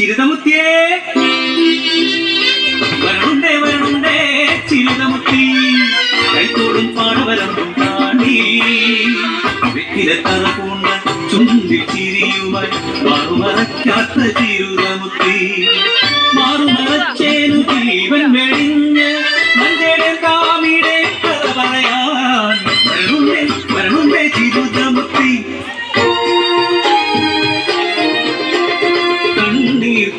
ചിരിതമുത്തിയേ വരണുണ്ടേ വരണുണ്ടേ ചിരിതമുത്തി കൈത്തോടും പാടവരമ്പും താണ്ടി വെറ്റിലത്തറ പൂണ്ട ചുണ്ടിൽ ചിരിയുമായി മാറുമറക്കാത്ത ചിരുതമുത്തി മാറുമറച്ചേനു ജീവൻ വെടിഞ്ഞ് മഞ്ചേടെ കാമിടെ കഥ പറയാൻ വരണുണ്ടേ വരണുണ്ടേ ചിരുതമുത്തി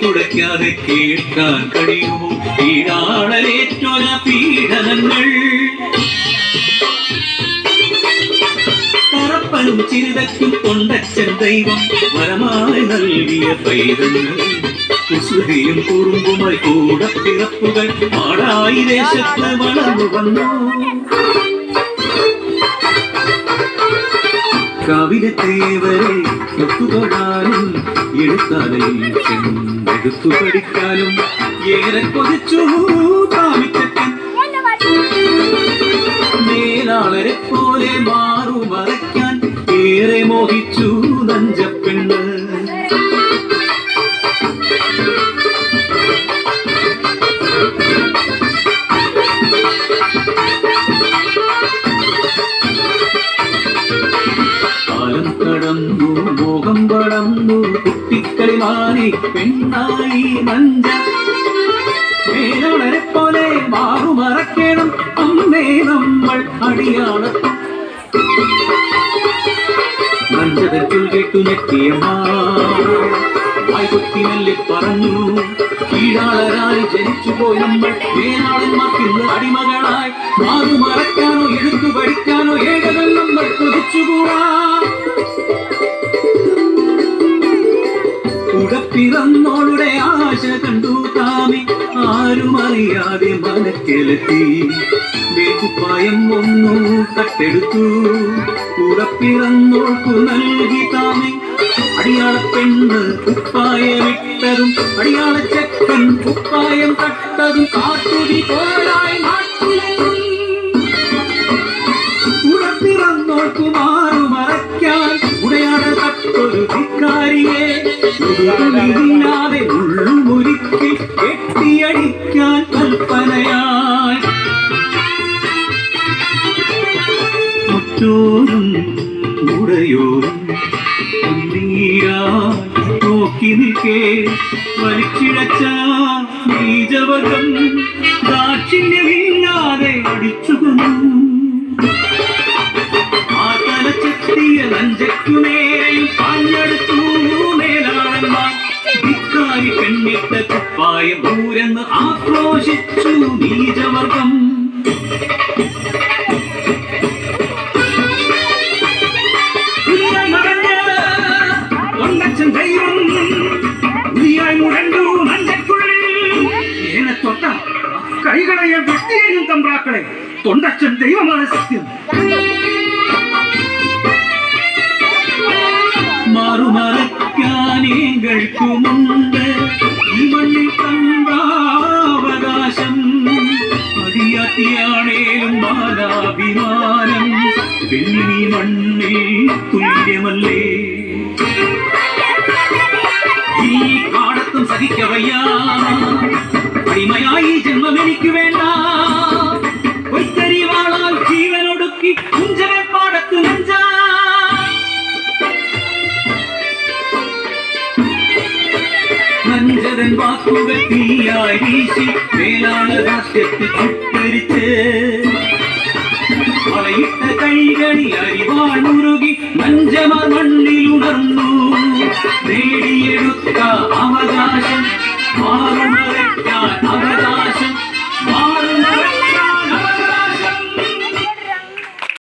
തുടയ്ക്കാതെ കേൾക്കാൻ കഴിയുമോ ഈടാളേറ്റോല പീഡനങ്ങൾ കറപ്പനും ചിരിതയ്ക്കും കൊണ്ടച്ചൻ ദൈവം വരമായി നൽകിയ പൈതങ്ങൾ കുസൃതിയും കുറുമ്പുമായി കൂടെ പിറപ്പുകൾ പാടായി ദേശത്ത് വളർന്നു വന്നു കവിതത്തേവരെ ഒത്തുതൊടാനും എഴുത്താലയിൽ ചെന്നെടുത്തു പഠിക്കാനും ഏറെ കൊതിച്ചു കാമിച്ചക്കൻ മേലാളരെ പോലെ മാറുമറയ്ക്കാൻ ഏറെ മോഹിച്ചു നഞ്ചപ്പെണ്ണ് കടന്നു മോഹം പടന്നു കുട്ടിക്കളി മാറി പെണ്ണായി നഞ്ച മേലോളരെ പോലെ മാറുമറക്കണം അമ്മേ നമ്മൾ അടിയാളത്തും നഞ്ചതത്തിൽ കേട്ടു ഞെട്ടിയമ്മ വായ്പൊത്തി മെല്ലെ പറഞ്ഞു കീഴാളരായി ജനിച്ചുപോയി നമ്മൾ മേലാളന്മാർക്കിന്ന് അടിമകളായി മാറുമറക്കാനോ എഴുത്തു പഠിക്കാനോ ഏകതം നമ്മൾ കൊതിച്ചുകൂടാ പിറന്നോളുടെ ആശ കണ്ടു താമി ആരും അറിയാതെ മനക്കെലെത്തി വേക്കുപ്പായം ഒന്നു കട്ടെടുത്തു പിറന്നോൾക്കു നൽകി താമി അടിയാള പെണ്ണ് കുപ്പായമിട്ടതും അടിയാള ചെക്കൻ കുപ്പായം കട്ടതും കാട്ടുതി പോലായി നാട്ടിലെത്തും പിറന്നോൾക്കു മാറുമറയ്ക്കാൻ ഉടയാട കട്ടൊരു ധിക്കാരിയെ ില്ലാതെ ഉള്ളുമുരുക്കി കെട്ടിയടിക്കാൻ കൽപ്പനയായി മുറ്റോരും ഉടയോരും നോക്കി നിൽക്കേ വലിച്ചിഴച്ച നീചവർഗം ദാക്ഷിണ്യമില്ലാതെ അടിച്ചുകൊന്നു ആ തലച്ചെത്തിയ നഞ്ചയ്ക്കുമേരെയും പാഞ്ഞെടുത്തു പെണ്ണിട്ട കുപ്പായ പൂരെന്ന് ആക്രോശിച്ചു നീചവർഗം കൊണ്ടച്ചൻ ദൈവം ഉരിയായി മുരണ്ടു നഞ്ചക്കുള്ളിൽ ഏനെ തൊട്ട കൈകളെ വ്യക്തിയെയും തമ്പ്രാക്കളെ തൊണ്ടച്ചൻ ദൈവമാണ് സത്യം മാറുമറയ്ക്കാനേകൾക്കുമുണ്ട് ഈ മണ്ണിൽ തമ്പാവകാശം അടിയാത്തിയാണേലും മാനാഭിമാനം പെണ്ണിനീ മണ്ണിൽ തുല്യമല്ലേ ഈ കാടത്തും സഹിക്കവയ്യ അടിമയായി ജന്മമെനിക്ക് വേണ്ട ഒറ്റരിവാളാൽ ജീവനൊടുക്കി കുഞ്ചവൻ പാടത്ത് നഞ്ചാ നഞ്ചതൻ വാക്കുകൾ തീയായി വീശി മേലാള രാഷ്ട്രത്തെ ചുട്ടരിച്ച് വളയിട്ട കൈകളിൽ അരിവാൾ മുറുകി നഞ്ചമാർ മണ്ണിലുണർന്നു നേടിയെടുത്ത അവകാശം മാറുമറ